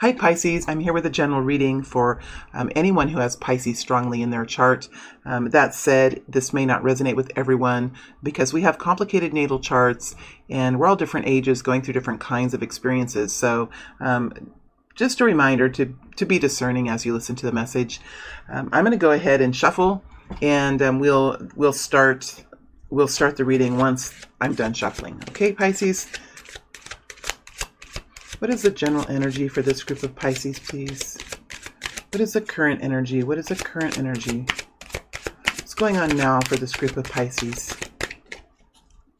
Hi Pisces, I'm here with a general reading for anyone who has Pisces strongly in their chart. That said, this may not resonate with everyone because we have complicated natal charts and we're all different ages going through different kinds of experiences. So just a reminder to be discerning as you listen to the message. I'm going to go ahead and shuffle, and we'll start the reading once I'm done shuffling. Okay, Pisces? What is the general energy for this group of Pisces, please? What is the current energy? What is the current energy? What's going on now for this group of Pisces?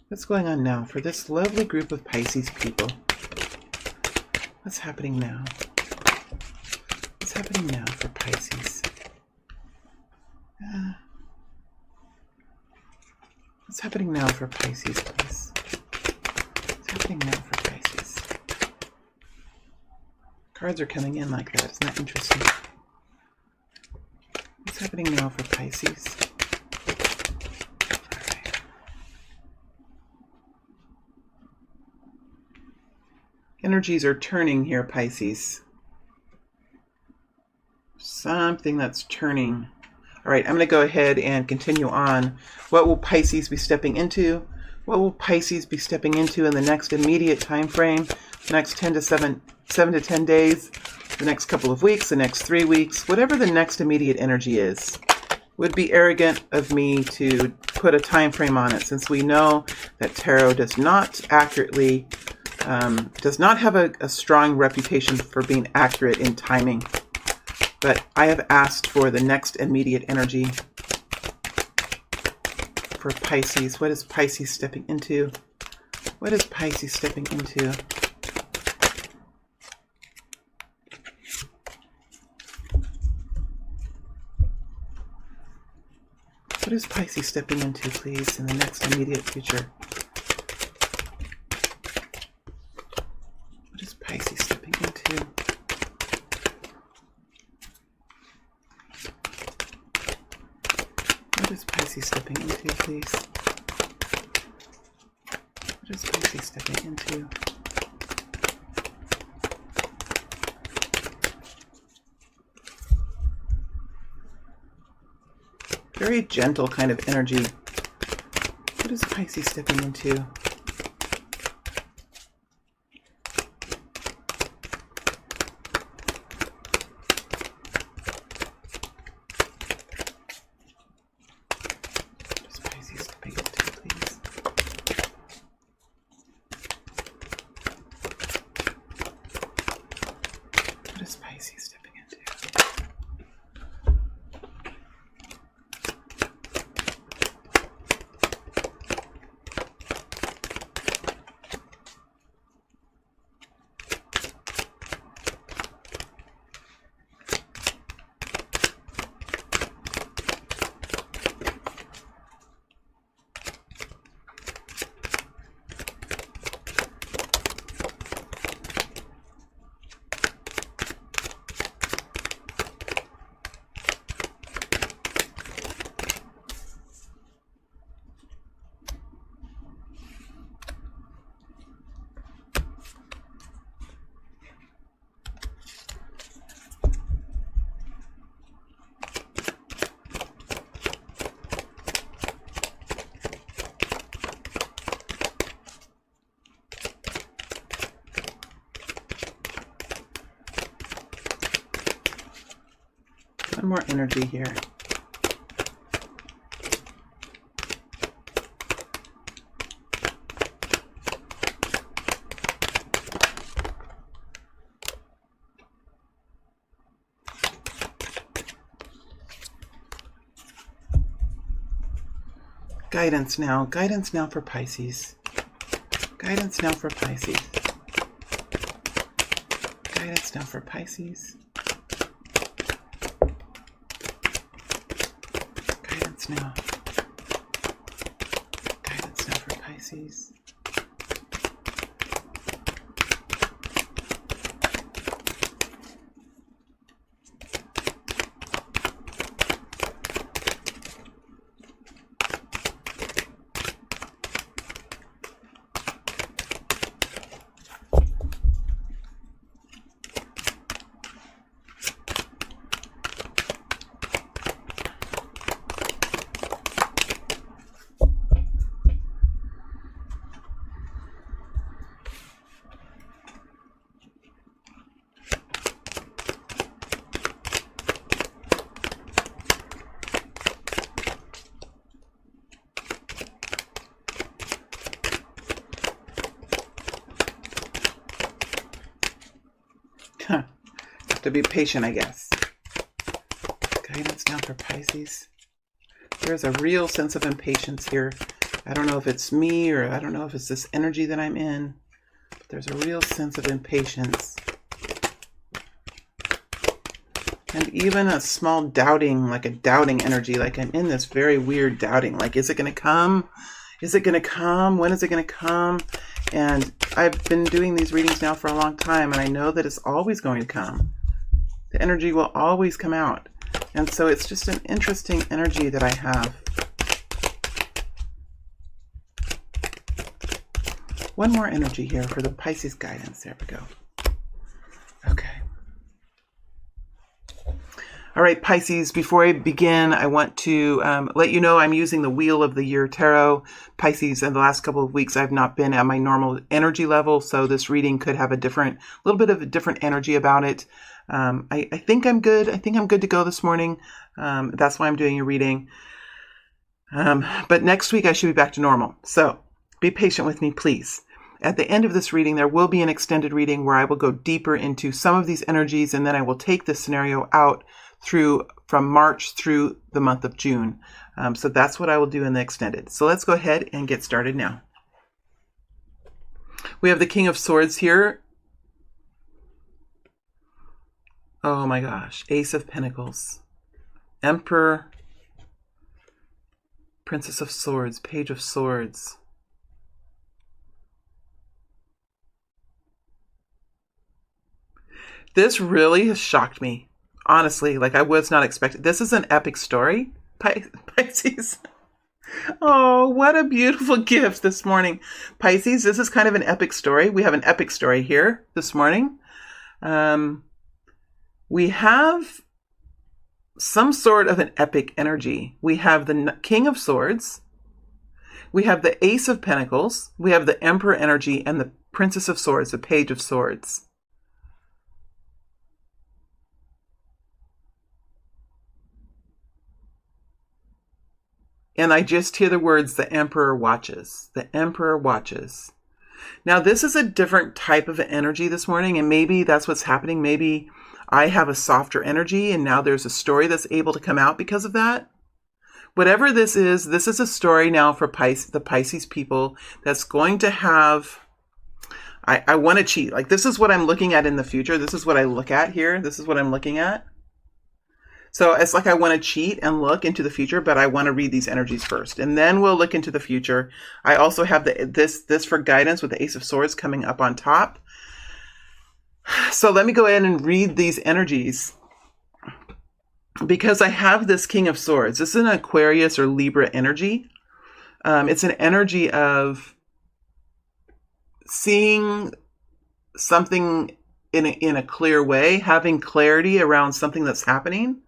What's going on now for this lovely group of Pisces people? What's happening now? What's happening now for Pisces? What's happening now for Pisces, please? What's happening now for Pisces? Cards are coming in like that. Isn't that interesting? What's happening now for Pisces? All right. Energies are turning here, Pisces. Something that's turning. All right, I'm going to go ahead and continue on. What will Pisces be stepping into? What will Pisces be stepping into in the next immediate time frame? The next 7 to 10 days, the next couple of weeks, the next 3 weeks, whatever the next immediate energy is. Would be arrogant of me to put a time frame on it, since we know that tarot does not accurately, does not have a strong reputation for being accurate in timing. But I have asked for the next immediate energy for Pisces. What is Pisces stepping into? What is Pisces stepping into? What is Pisces stepping into, please, in the next immediate future? What is Pisces stepping into? What is Pisces stepping into, please? What is Pisces stepping into? Very gentle kind of energy. What is Pisces stepping into? What is Pisces stepping into, please? What is Pisces stepping into? One more energy here. Guidance now. Guidance now for Pisces. Guidance now for Pisces. Guidance now for Pisces. Guidance now. Guidance now for Pisces. Have to be patient, I guess. Guidance now for Pisces. There's a real sense of impatience here. I don't know if it's me or I don't know if it's this energy that I'm in. But there's a real sense of impatience. And even a small doubting, like a doubting energy, like I'm in this very weird doubting. Like, is it going to come? Is it going to come? When is it going to come? And I've been doing these readings now for a long time, and I know that it's always going to come. The energy will always come out. And so it's just an interesting energy that I have. One more energy here for the Pisces guidance. There we go. Okay. All right, Pisces, before I begin, I want to let you know I'm using the Wheel of the Year Tarot. Pisces, in the last couple of weeks, I've not been at my normal energy level, so this reading could have a little bit of a different energy about it. I think I'm good. I think I'm good to go this morning. That's why I'm doing a reading. But next week, I should be back to normal. So be patient with me, please. At the end of this reading, there will be an extended reading where I will go deeper into some of these energies, and then I will take this scenario out from March through the month of June. So that's what I will do in the extended. So let's go ahead and get started now. We have the King of Swords here. Oh my gosh. Ace of Pentacles. Emperor. Princess of Swords. Page of Swords. This really has shocked me. Honestly, like I was not expecting. This is an epic story, Pisces. Oh, what a beautiful gift this morning. Pisces, this is kind of an epic story. We have an epic story here this morning. We have some sort of an epic energy. We have the King of Swords. We have the Ace of Pentacles. We have the Emperor energy and the Princess of Swords, the Page of Swords. And I just hear the words, the Emperor watches. The Emperor watches. Now, this is a different type of energy this morning, and maybe that's what's happening. Maybe I have a softer energy, and now there's a story that's able to come out because of that. Whatever this is a story now for the Pisces people that's going to have... I want to cheat. Like, this is what I'm looking at in the future. This is what I look at here. This is what I'm looking at. So it's like I want to cheat and look into the future, but I want to read these energies first, and then we'll look into the future. I also have this for guidance with the Ace of Swords coming up on top. So let me go ahead and read these energies because I have this King of Swords. This is an Aquarius or Libra energy. It's an energy of seeing something in a clear way, having clarity around something that's happening.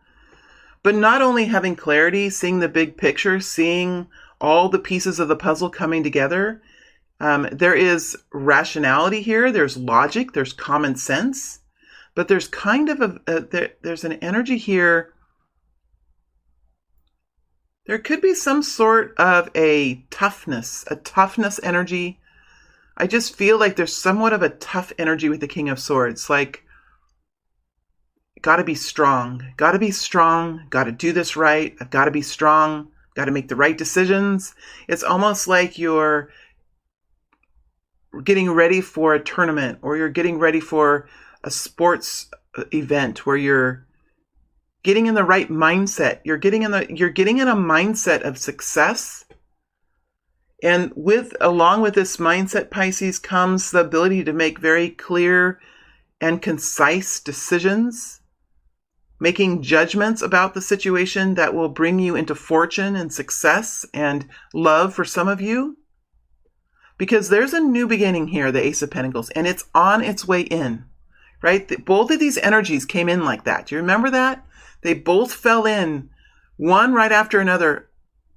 But not only having clarity, seeing the big picture, seeing all the pieces of the puzzle coming together. There is rationality here. There's logic. There's common sense. But there's kind of there's an energy here. There could be some sort of a toughness energy. I just feel like there's somewhat of a tough energy with the King of Swords. Like, got to be strong, got to do this right. I've got to be strong, got to make the right decisions. It's almost like you're getting ready for a tournament, or you're getting ready for a sports event where you're getting in the right mindset. You're getting in a mindset of success. And along with this mindset, Pisces, comes the ability to make very clear and concise decisions, making judgments about the situation that will bring you into fortune and success and love for some of you. Because there's a new beginning here, the Ace of Pentacles, and it's on its way in, right? Both of these energies came in like that. Do you remember that? They both fell in, one right after another,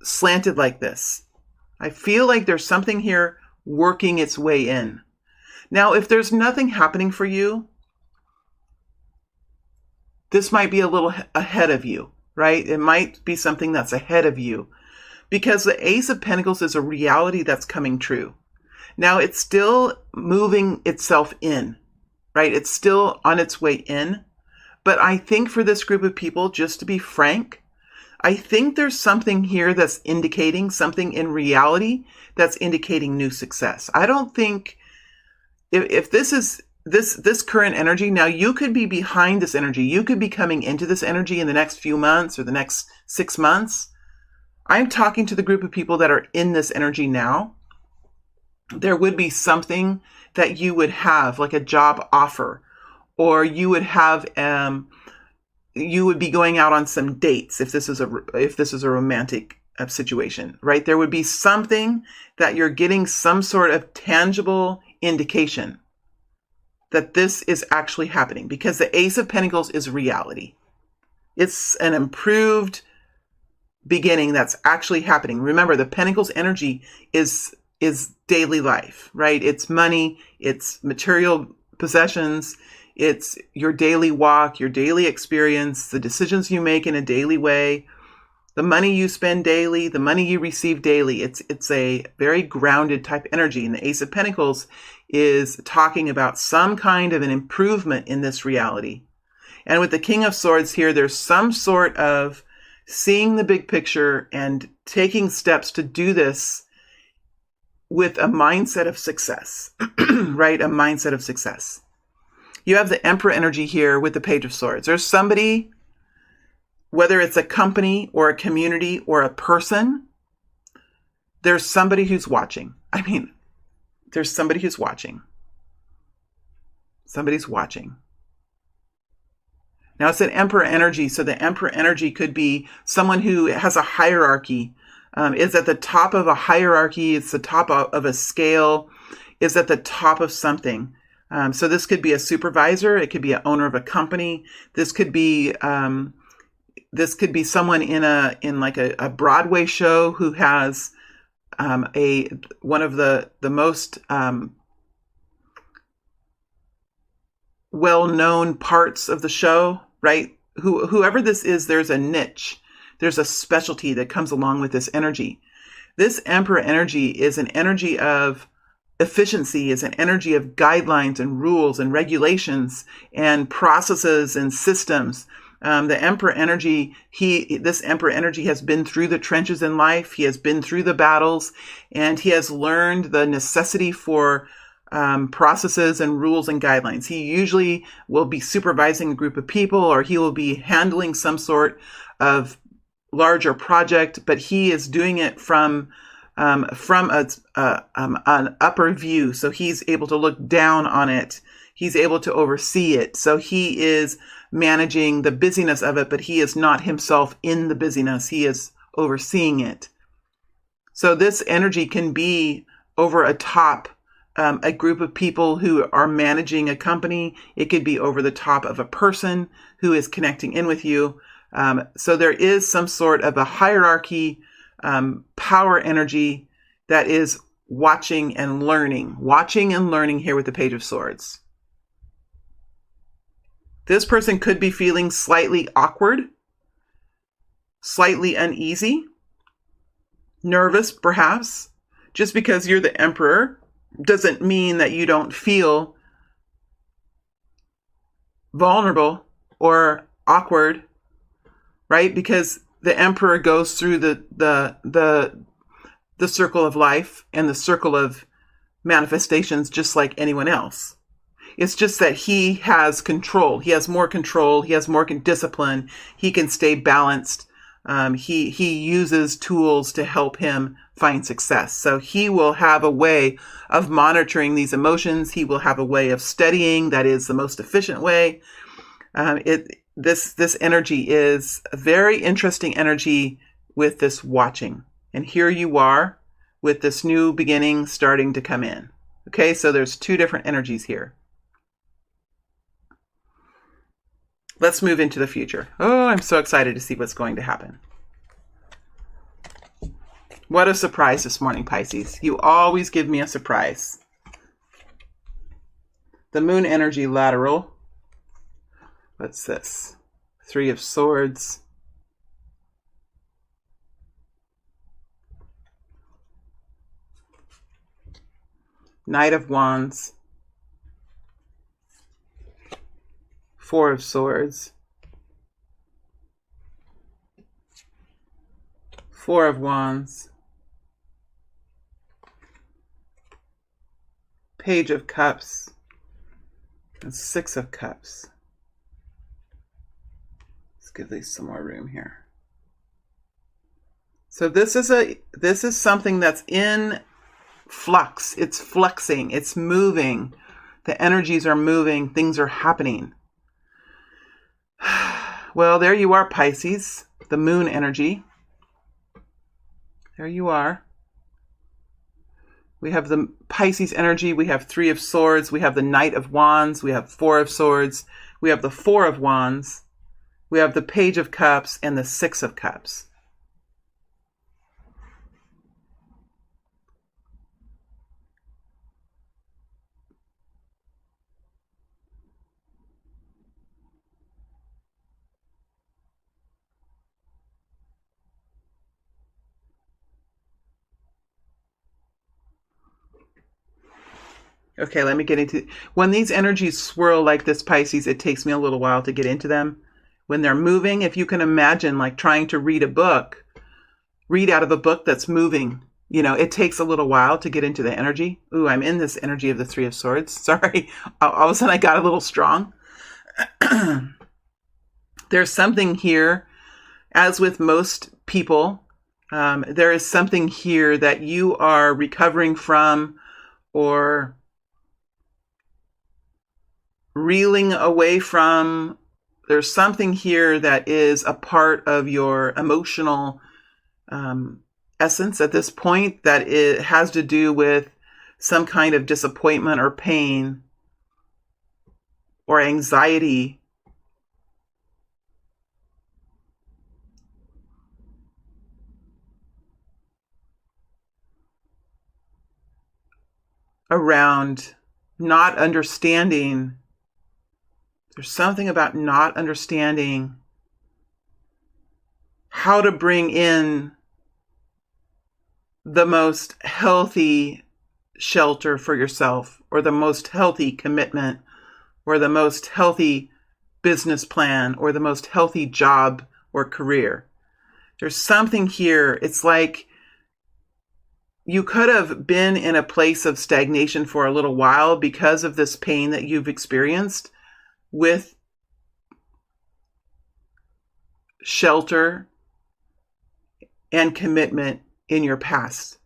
slanted like this. I feel like there's something here working its way in. Now, if there's nothing happening for you, this might be a little ahead of you, right? It might be something that's ahead of you because the Ace of Pentacles is a reality that's coming true. Now, it's still moving itself in, right? It's still on its way in. But I think for this group of people, just to be frank, I think there's something here that's indicating something in reality that's indicating new success. I don't think if this is this current energy, now you could be behind this energy. You could be coming into this energy in the next few months or the next 6 months. I'm talking to the group of people that are in this energy now. There would be something that you would have, like a job offer, or you would have you would be going out on some dates if this is a romantic situation, right? There would be something that you're getting some sort of tangible indication that this is actually happening, because the Ace of Pentacles is reality. It's an improved beginning that's actually happening. Remember, the Pentacles energy is daily life, right? It's money, it's material possessions, it's your daily walk, your daily experience, the decisions you make in a daily way, the money you spend daily, the money you receive daily. It's a very grounded type energy. And the Ace of Pentacles is talking about some kind of an improvement in this reality. And with the King of Swords here, there's some sort of seeing the big picture and taking steps to do this with a mindset of success, right? A mindset of success. You have the Emperor energy here with the Page of Swords. There's somebody, whether it's a company or a community or a person, there's somebody who's watching. I mean, there's somebody who's watching. Somebody's watching. Now it's an Emperor energy, so the Emperor energy could be someone who has a hierarchy, is at the top of a hierarchy, it's the top of a scale, is at the top of something. So this could be a supervisor, it could be an owner of a company, this could be someone in like a Broadway show who has one of the most well-known parts of the show, right? Whoever this is, there's a niche, there's a specialty that comes along with this energy. This Emperor energy is an energy of efficiency, is an energy of guidelines and rules and regulations and processes and systems. The Emperor energy, this Emperor energy has been through the trenches in life. He has been through the battles, and he has learned the necessity for processes and rules and guidelines. He usually will be supervising a group of people, or he will be handling some sort of larger project, but he is doing it from an upper view. So he's able to look down on it. He's able to oversee it. So he is managing the busyness of it, but he is not himself in the busyness. He is overseeing it. So this energy can be over a top a group of people who are managing a company. It could be over the top of a person who is connecting in with you. So there is some sort of a hierarchy, power energy that is watching and learning here with the Page of Swords. This person could be feeling slightly awkward, slightly uneasy, nervous perhaps. Just because you're the Emperor doesn't mean that you don't feel vulnerable or awkward, right? Because the Emperor goes through the circle of life and the circle of manifestations just like anyone else. It's just that he has control. He has more control. He has more discipline. He can stay balanced. He uses tools to help him find success. So he will have a way of monitoring these emotions. He will have a way of studying. That is the most efficient way. This energy is a very interesting energy with this watching. And here you are with this new beginning starting to come in. Okay, so there's two different energies here. Let's move into the future. Oh, I'm so excited to see what's going to happen. What a surprise this morning, Pisces. You always give me a surprise. The Moon energy lateral. What's this? Three of Swords. Knight of Wands. Four of Swords, Four of Wands, Page of Cups, and Six of Cups. Let's give these some more room here. So this is something that's in flux. It's flexing. It's moving. The energies are moving. Things are happening. Well, there you are, Pisces. The moon energy. There you are. We have the Pisces energy. We have Three of Swords. We have the Knight of Wands. We have Four of Swords. We have the Four of Wands. We have the Page of Cups and the Six of Cups. Okay, let me get into... When these energies swirl like this, Pisces, it takes me a little while to get into them. When they're moving, if you can imagine like trying to read a book, read out of a book that's moving, you know, it takes a little while to get into the energy. Ooh, I'm in this energy of the Three of Swords. Sorry. All of a sudden I got a little strong. There's something here, as with most people, there is something here that you are recovering from or reeling away from. There's something here that is a part of your emotional essence at this point that it has to do with some kind of disappointment or pain or anxiety. Around not understanding. There's something about not understanding how to bring in the most healthy shelter for yourself, or the most healthy commitment, or the most healthy business plan, or the most healthy job or career. There's something here. It's like you could have been in a place of stagnation for a little while because of this pain that you've experienced with shelter and commitment in your past.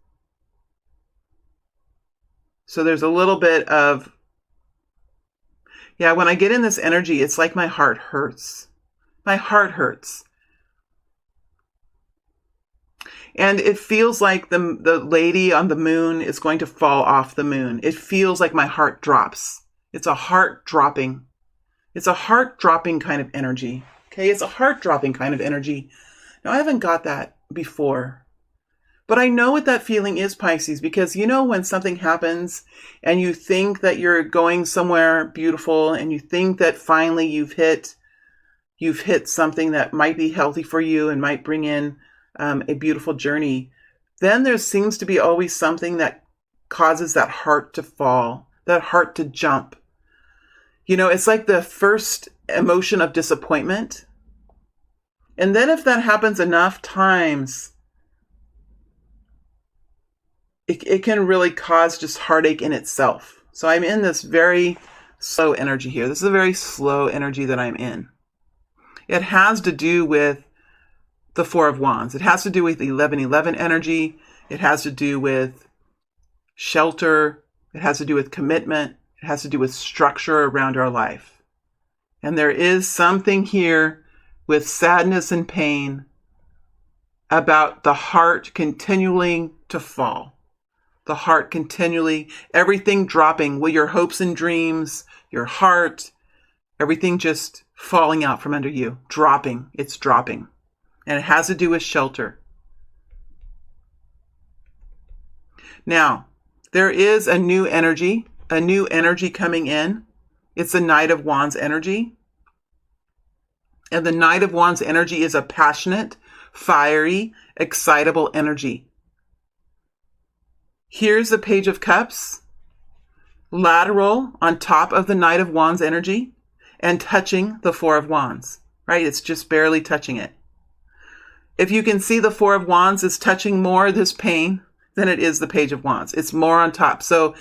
So there's a little bit of, yeah, when I get in this energy, it's like my heart hurts. My heart hurts. And it feels like the lady on the moon is going to fall off the moon. It feels like my heart drops. It's a heart dropping. It's a heart-dropping kind of energy. Okay, it's a heart-dropping kind of energy. Now, I haven't got that before. But I know what that feeling is, Pisces, because you know when something happens and you think that you're going somewhere beautiful and you think that finally you've hit something that might be healthy for you and might bring in a beautiful journey, then there seems to be always something that causes that heart to fall, that heart to jump. You know, it's like the first emotion of disappointment. And then if that happens enough times, it can really cause just heartache in itself. So I'm in this very slow energy here. This is a very slow energy that I'm in. It has to do with the Four of Wands. It has to do with the 11-11 energy. It has to do with shelter. It has to do with commitment. It has to do with structure around our life. And there is something here with sadness and pain about the heart continuing to fall. The heart continually, everything dropping, with your hopes and dreams, your heart, everything just falling out from under you, dropping. It's dropping. And it has to do with shelter. Now, there is a new energy coming in. It's the Knight of Wands energy. And the Knight of Wands energy is a passionate, fiery, excitable energy. Here's the Page of Cups, lateral on top of the Knight of Wands energy. and touching the Four of Wands, right? It's just barely touching it. If you can see the Four of Wands is touching more this pain than it is the Page of Wands. It's more on top. So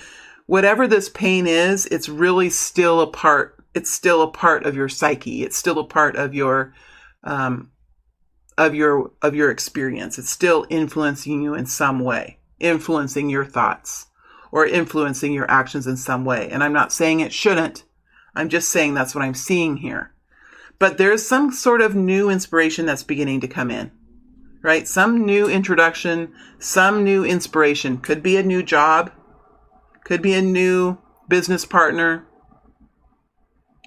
whatever this pain is, it's really still a part. It's still a part of your psyche. It's still a part of your experience. It's still influencing you in some way, influencing your thoughts or influencing your actions in some way. And I'm not saying it shouldn't. I'm just saying that's what I'm seeing here. But there's some sort of new inspiration that's beginning to come in, right? Some new introduction, some new inspiration. Could be a new job. Could be a new business partner.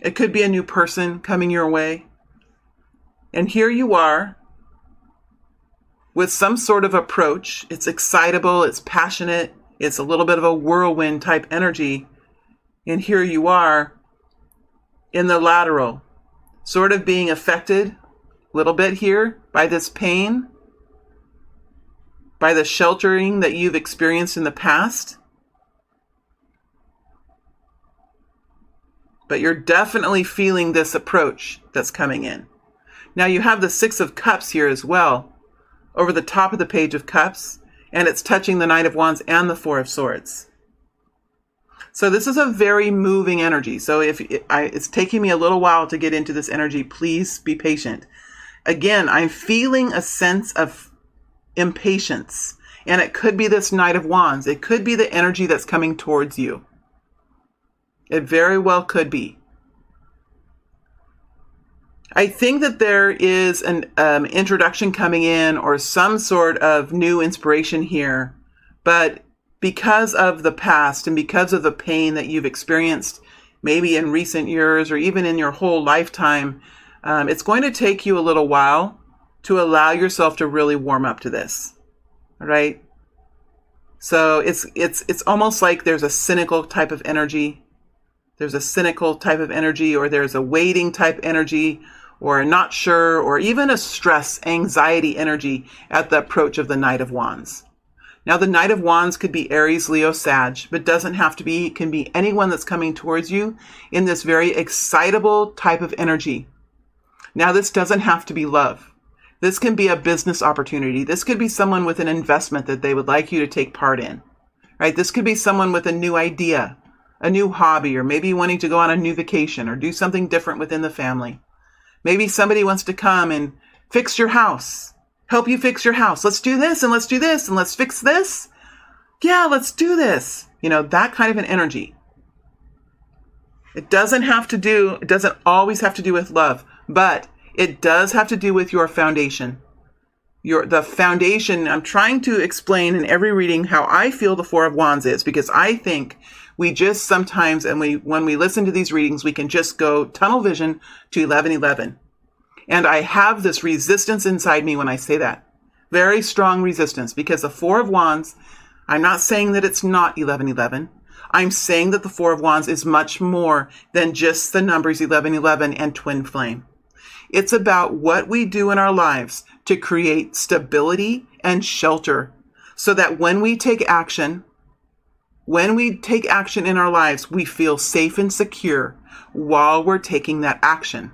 It could be a new person coming your way. And here you are with some sort of approach. It's excitable, it's passionate, it's a little bit of a whirlwind type energy. And here you are in the lateral, sort of being affected a little bit here by this pain, by the sheltering that you've experienced in the past. But you're definitely feeling this approach that's coming in. Now you have the Six of Cups here as well, over the top of the Page of Cups, and it's touching the Knight of Wands and the Four of Swords. So this is a very moving energy. So if it's taking me a little while to get into this energy, please be patient. Again, I'm feeling a sense of impatience, and it could be this Knight of Wands. It could be the energy that's coming towards you. It very well could be. I think that there is an introduction coming in or some sort of new inspiration here, but because of the past and because of the pain that you've experienced, maybe in recent years or even in your whole lifetime, it's going to take you a little while to allow yourself to really warm up to this. All right? So it's almost like there's a cynical type of energy. There's a cynical type of energy, or there's a waiting type energy, or a not sure, or even a stress, anxiety energy at the approach of the Knight of Wands. Now, the Knight of Wands could be Aries, Leo, Sag, but doesn't have to be. It can be anyone that's coming towards you in this very excitable type of energy. Now, this doesn't have to be love. This can be a business opportunity. This could be someone with an investment that they would like you to take part in, right? This could be someone with a new idea, a new hobby, or maybe wanting to go on a new vacation or do something different within the family. Maybe somebody wants to come and fix your house, help you fix your house. Let's do this and let's do this and let's fix this. Yeah, let's do this. You know, that kind of an energy. It doesn't always have to do with love, but it does have to do with your foundation. The foundation, I'm trying to explain in every reading how I feel the Four of Wands is, because I think we just sometimes, and when we listen to these readings, we can just go tunnel vision to 1111. And I have this resistance inside me when I say that. Very strong resistance, because the Four of Wands, I'm not saying that it's not 1111. I'm saying that the Four of Wands is much more than just the numbers 1111 and twin flame. It's about what we do in our lives to create stability and shelter, so that when we take action in our lives, we feel safe and secure while we're taking that action,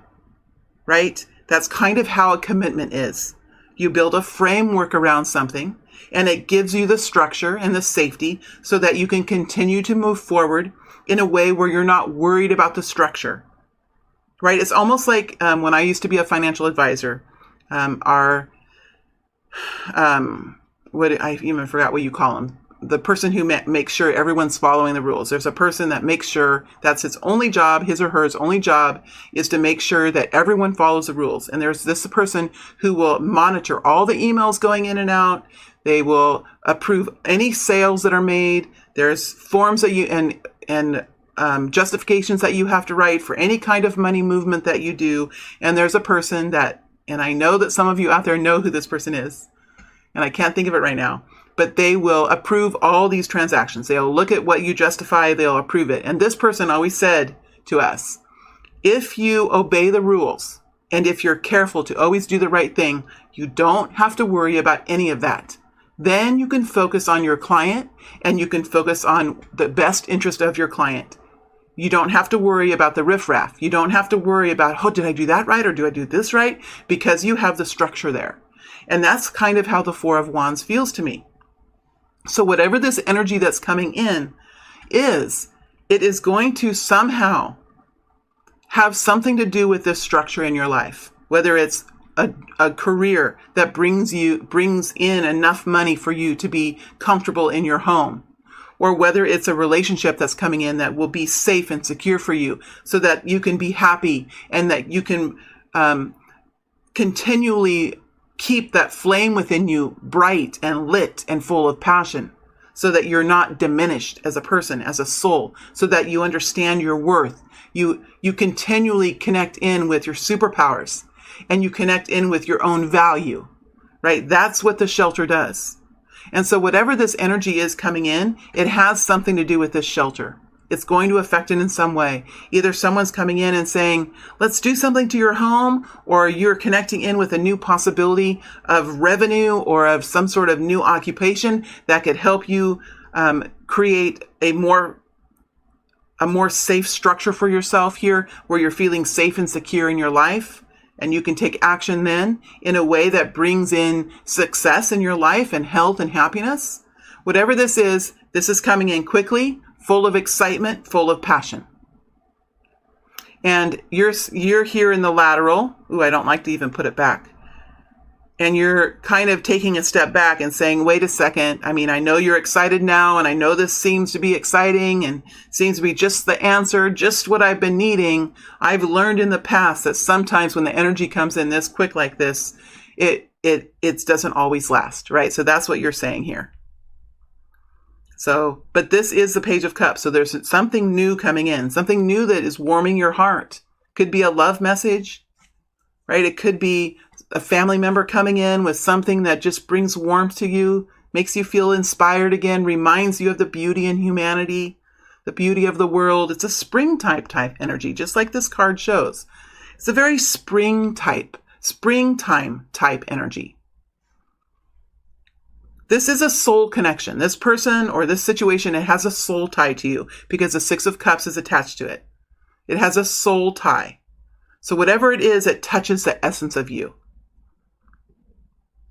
right? That's kind of how a commitment is. You build a framework around something, and it gives you the structure and the safety so that you can continue to move forward in a way where you're not worried about the structure, right? It's almost like when I used to be a financial advisor, I even forgot what you call them. The person who makes sure everyone's following the rules. There's a person that makes sure that's his only job, his or her only job is to make sure that everyone follows the rules. And there's this person who will monitor all the emails going in and out. They will approve any sales that are made. There's forms that you and justifications that you have to write for any kind of money movement that you do. And there's a person that, and I know that some of you out there know who this person is, and I can't think of it right now. But they will approve all these transactions. They'll look at what you justify, they'll approve it. And this person always said to us, if you obey the rules, and if you're careful to always do the right thing, you don't have to worry about any of that. Then you can focus on your client, and you can focus on the best interest of your client. You don't have to worry about the riffraff. You don't have to worry about, oh, did I do that right? Or do I do this right? Because you have the structure there. And that's kind of how the Four of Wands feels to me. So whatever this energy that's coming in is, it is going to somehow have something to do with this structure in your life. Whether it's a career that brings in enough money for you to be comfortable in your home, or whether it's a relationship that's coming in that will be safe and secure for you so that you can be happy and that you can continually keep that flame within you bright and lit and full of passion, so that you're not diminished as a person, as a soul, so that you understand your worth. You continually connect in with your superpowers, and you connect in with your own value, right? That's what the shelter does. And so whatever this energy is coming in, it has something to do with this shelter. It's going to affect it in some way. Either someone's coming in and saying, let's do something to your home, or you're connecting in with a new possibility of revenue or of some sort of new occupation that could help you create a more safe structure for yourself here, where you're feeling safe and secure in your life. And you can take action then in a way that brings in success in your life and health and happiness. Whatever this is coming in quickly, full of excitement, full of passion. And you're here in the lateral. Ooh, I don't like to even put it back. And you're kind of taking a step back and saying, wait a second. I mean, I know you're excited now, and I know this seems to be exciting and seems to be just the answer, just what I've been needing. I've learned in the past that sometimes when the energy comes in this quick like this, it doesn't always last, right? So that's what you're saying here. So, but this is the Page of Cups. So there's something new coming in, something new that is warming your heart. Could be a love message, right? It could be a family member coming in with something that just brings warmth to you, makes you feel inspired again, reminds you of the beauty in humanity, the beauty of the world. It's a springtime type energy, just like this card shows. It's a very springtime type energy. This is a soul connection. This person or this situation, it has a soul tie to you because the Six of Cups is attached to it. It has a soul tie. So whatever it is, it touches the essence of you.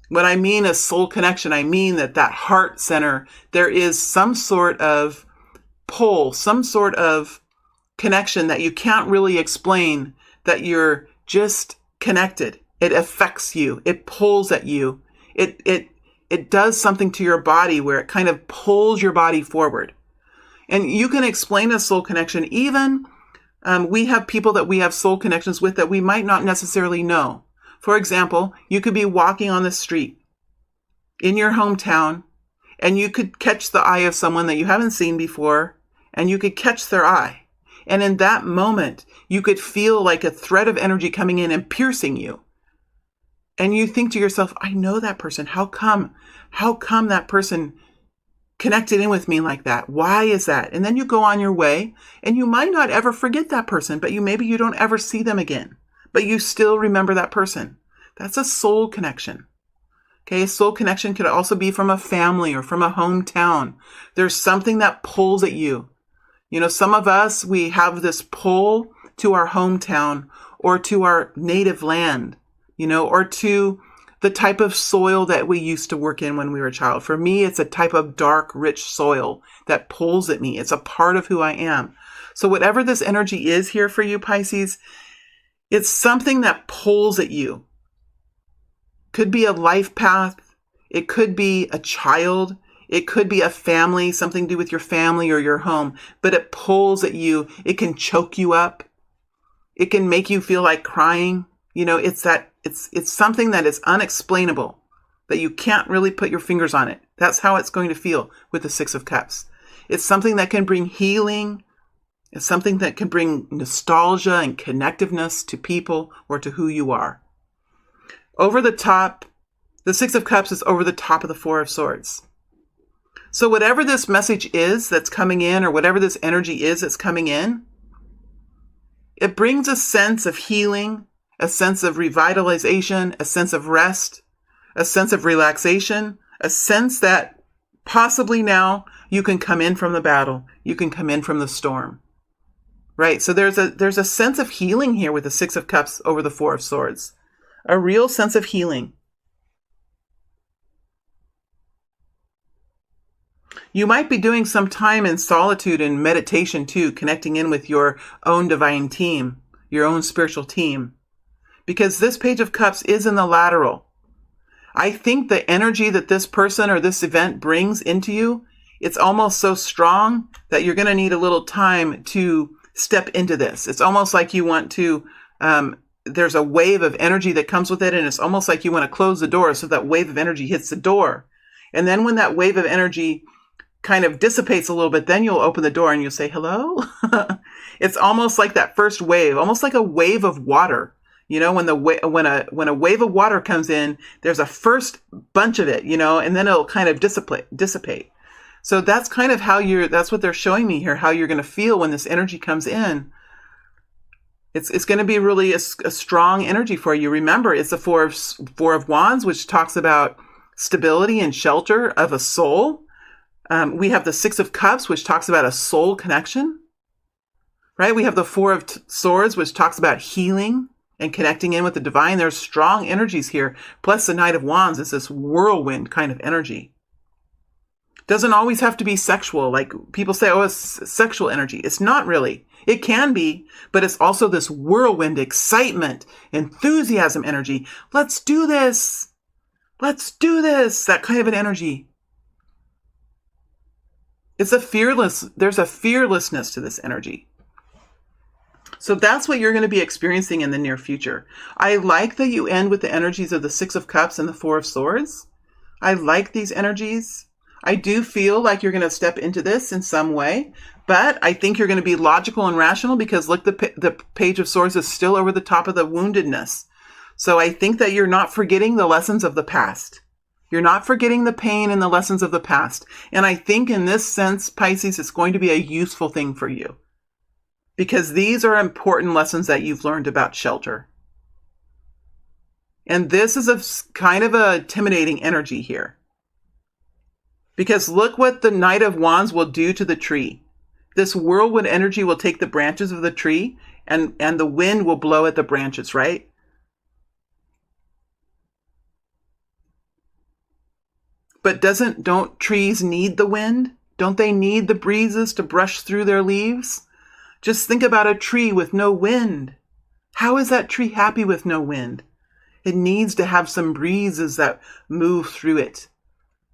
When I mean a soul connection, I mean that heart center, there is some sort of pull, some sort of connection that you can't really explain, that you're just connected. It affects you. It pulls at you. It does something to your body where it kind of pulls your body forward. And you can explain a soul connection. Even we have people that we have soul connections with that we might not necessarily know. For example, you could be walking on the street in your hometown, and you could catch the eye of someone that you haven't seen before, and you could catch their eye. And in that moment, you could feel like a thread of energy coming in and piercing you. And you think to yourself, I know that person. How come that person connected in with me like that? Why is that? And then you go on your way, and you might not ever forget that person, but maybe you don't ever see them again. But you still remember that person. That's a soul connection. Okay, a soul connection could also be from a family or from a hometown. There's something that pulls at you. You know, some of us, we have this pull to our hometown or to our native land, you know, or to the type of soil that we used to work in when we were a child. For me, it's a type of dark, rich soil that pulls at me. It's a part of who I am. So whatever this energy is here for you, Pisces, it's something that pulls at you. Could be a life path. It could be a child. It could be a family, something to do with your family or your home. But it pulls at you. It can choke you up. It can make you feel like crying. You know, it's something that is unexplainable, that you can't really put your fingers on it. That's how it's going to feel with the Six of Cups. It's something that can bring healing. It's something that can bring nostalgia and connectiveness to people or to who you are. Over the top, the Six of Cups is over the top of the Four of Swords. So whatever this message is that's coming in, or whatever this energy is that's coming in, it brings a sense of healing, a sense of revitalization, a sense of rest, a sense of relaxation, a sense that possibly now you can come in from the battle, you can come in from the storm. Right. So there's a sense of healing here with the Six of Cups over the Four of Swords. A real sense of healing. You might be doing some time in solitude and meditation too, connecting in with your own divine team, your own spiritual team. Because this Page of Cups is in the lateral. I think the energy that this person or this event brings into you, it's almost so strong that you're going to need a little time to step into this. It's almost like you want to, there's a wave of energy that comes with it, and it's almost like you want to close the door so that wave of energy hits the door. And then when that wave of energy kind of dissipates a little bit, then you'll open the door and you'll say, hello. It's almost like that first wave, almost like a wave of water. You know, when a wave of water comes in, there's a first bunch of it, you know, and then it'll kind of dissipate. So that's kind of that's what they're showing me here, how you're going to feel when this energy comes in. It's going to be really a strong energy for you. Remember, it's the Four of Wands, which talks about stability and shelter of a soul. We have the Six of Cups, which talks about a soul connection, right? We have the Four of Swords, which talks about healing and connecting in with the divine. There's strong energies here. Plus the Knight of Wands is this whirlwind kind of energy. Doesn't always have to be sexual. Like people say, oh, it's sexual energy. It's not really. It can be, but it's also this whirlwind excitement, enthusiasm energy. Let's do this. Let's do this. That kind of an energy. There's a fearlessness to this energy. So that's what you're going to be experiencing in the near future. I like that you end with the energies of the Six of Cups and the Four of Swords. I like these energies. I do feel like you're going to step into this in some way, but I think you're going to be logical and rational because look, the Page of Swords is still over the top of the woundedness. So I think that you're not forgetting the lessons of the past. You're not forgetting the pain and the lessons of the past. And I think in this sense, Pisces, it's going to be a useful thing for you because these are important lessons that you've learned about shelter. And this is a kind of a intimidating energy here. Because look what the Knight of Wands will do to the tree. This whirlwind energy will take the branches of the tree and the wind will blow at the branches, right? But don't trees need the wind? Don't they need the breezes to brush through their leaves? Just think about a tree with no wind. How is that tree happy with no wind? It needs to have some breezes that move through it.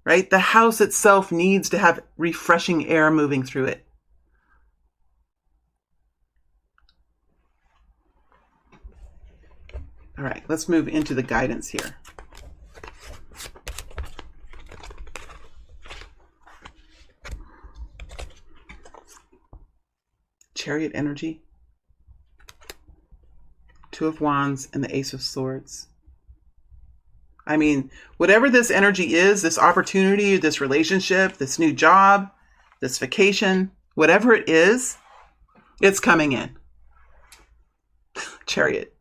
Right? The house itself needs to have refreshing air moving through it. All right, let's move into the guidance here. Chariot energy, Two of Wands, and the Ace of Swords. I mean, whatever this energy is, this opportunity, this relationship, this new job, this vacation, whatever it is, it's coming in. Chariot.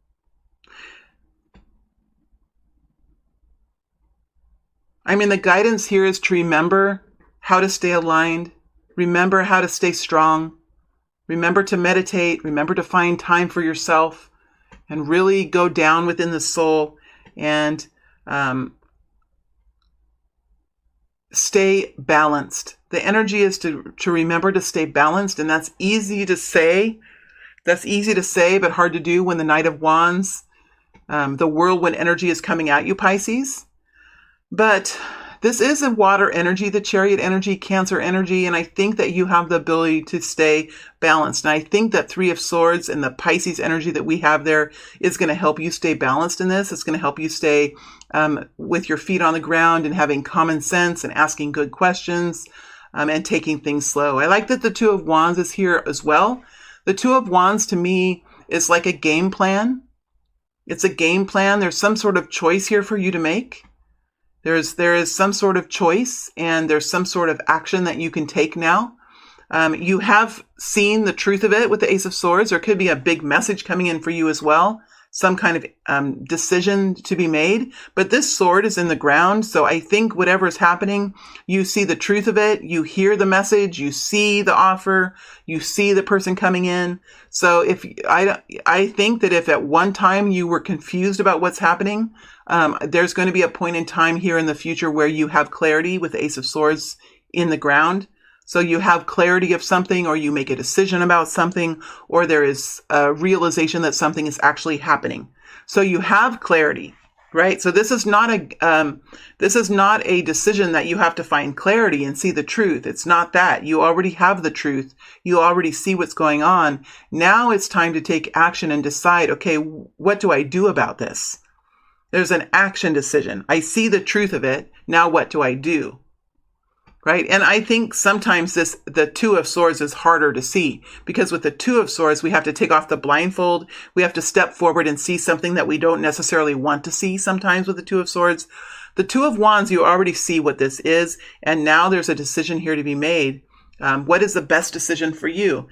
I mean, the guidance here is to remember how to stay aligned, remember how to stay strong, remember to meditate, remember to find time for yourself, and really go down within the soul and stay balanced. The energy is to remember to stay balanced, and that's easy to say. That's easy to say, but hard to do when the Knight of Wands, the whirlwind energy is coming at you, Pisces. But this is a water energy, the Chariot energy, Cancer energy, and I think that you have the ability to stay balanced. And I think that Three of Swords and the Pisces energy that we have there is going to help you stay balanced in this. It's going to help you stay with your feet on the ground and having common sense and asking good questions and taking things slow. I like that the Two of Wands is here as well. The Two of Wands to me is like a game plan. It's a game plan. There's some sort of choice here for you to make. There is some sort of choice and there's some sort of action that you can take now. You have seen the truth of it with the Ace of Swords. There could be a big message coming in for you as well. some kind of decision to be made. But this sword is in the ground. So I think whatever is happening, you see the truth of it. You hear the message. You see the offer. You see the person coming in. So I think that if at one time you were confused about what's happening, there's going to be a point in time here in the future where you have clarity with the Ace of Swords in the ground. So you have clarity of something, or you make a decision about something, or there is a realization that something is actually happening. So you have clarity, right? So this is not a decision that you have to find clarity and see the truth. It's not that. You already have the truth. You already see what's going on. Now it's time to take action and decide, okay, what do I do about this? There's an action decision. I see the truth of it. Now what do I do? Right? And I think sometimes the Two of Swords is harder to see, because with the Two of Swords, we have to take off the blindfold. We have to step forward and see something that we don't necessarily want to see sometimes with the Two of Swords. The Two of Wands, you already see what this is. And now there's a decision here to be made. What is the best decision for you?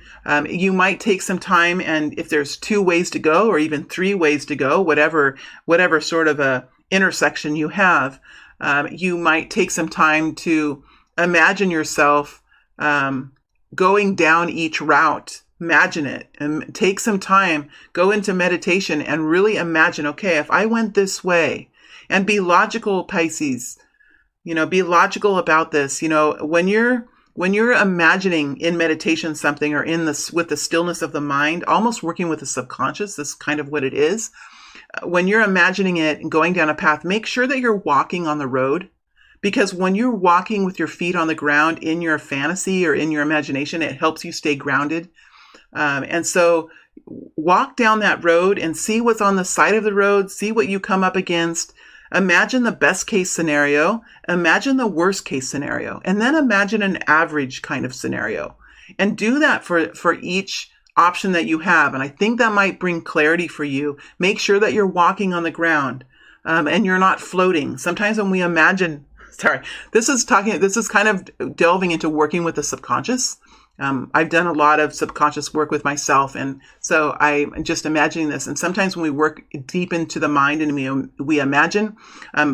You might take some time, and if there's 2 ways to go, or even 3 ways to go, whatever sort of a intersection you have, you might take some time to imagine yourself going down each route. Imagine it, and take some time, go into meditation and really imagine, okay, if I went this way, and be logical, Pisces, be logical about this. When you're imagining in meditation something, or with the stillness of the mind, almost working with the subconscious, this is kind of what it is. When you're imagining it and going down a path, make sure that you're walking on the road. Because when you're walking with your feet on the ground in your fantasy or in your imagination, it helps you stay grounded. And so walk down that road and see what's on the side of the road, see what you come up against. Imagine the best case scenario, imagine the worst case scenario, and then imagine an average kind of scenario. And do that for each option that you have. And I think that might bring clarity for you. Make sure that you're walking on the ground and you're not floating. Sometimes when we imagine... this is kind of delving into working with the subconscious. I've done a lot of subconscious work with myself. And so I'm just imagining this. And sometimes when we work deep into the mind and we imagine,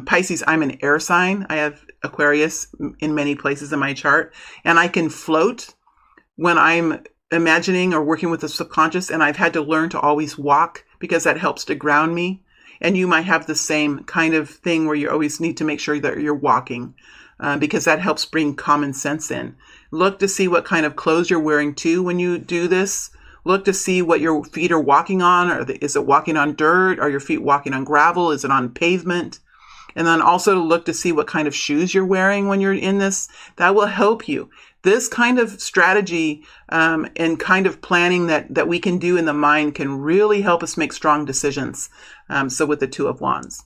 Pisces, I'm an air sign. I have Aquarius in many places in my chart, and I can float when I'm imagining or working with the subconscious. And I've had to learn to always walk, because that helps to ground me. And you might have the same kind of thing where you always need to make sure that you're walking, because that helps bring common sense in. Look to see what kind of clothes you're wearing too when you do this. Look to see what your feet are walking on. Is it walking on dirt? Are your feet walking on gravel? Is it on pavement? And then also to look to see what kind of shoes you're wearing when you're in this. That will help you. This kind of strategy and kind of planning that we can do in the mind can really help us make strong decisions. So with the Two of Wands.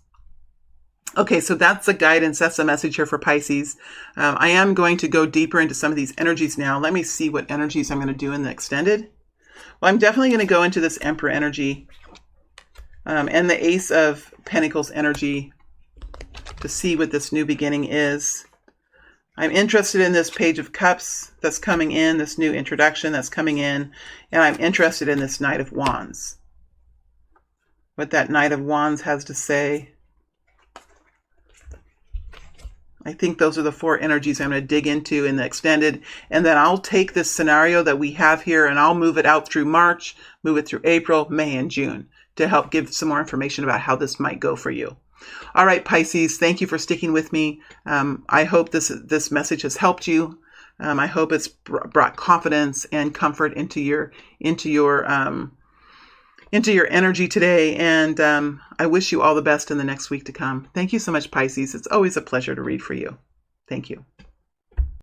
Okay, so that's the guidance. That's the message here for Pisces. I am going to go deeper into some of these energies now. Let me see what energies I'm going to do in the extended. Well, I'm definitely going to go into this Emperor energy and the Ace of Pentacles energy to see what this new beginning is. I'm interested in this Page of Cups that's coming in, this new introduction that's coming in, and I'm interested in this Knight of Wands. What that Knight of Wands has to say. I think those are the 4 energies I'm going to dig into in the extended, and then I'll take this scenario that we have here and I'll move it out through March, move it through April, May, and June to help give some more information about how this might go for you. All right, Pisces, thank you for sticking with me. I hope this message has helped you. I hope it's brought confidence and comfort into your energy today. And I wish you all the best in the next week to come. Thank you so much, Pisces. It's always a pleasure to read for you. Thank you.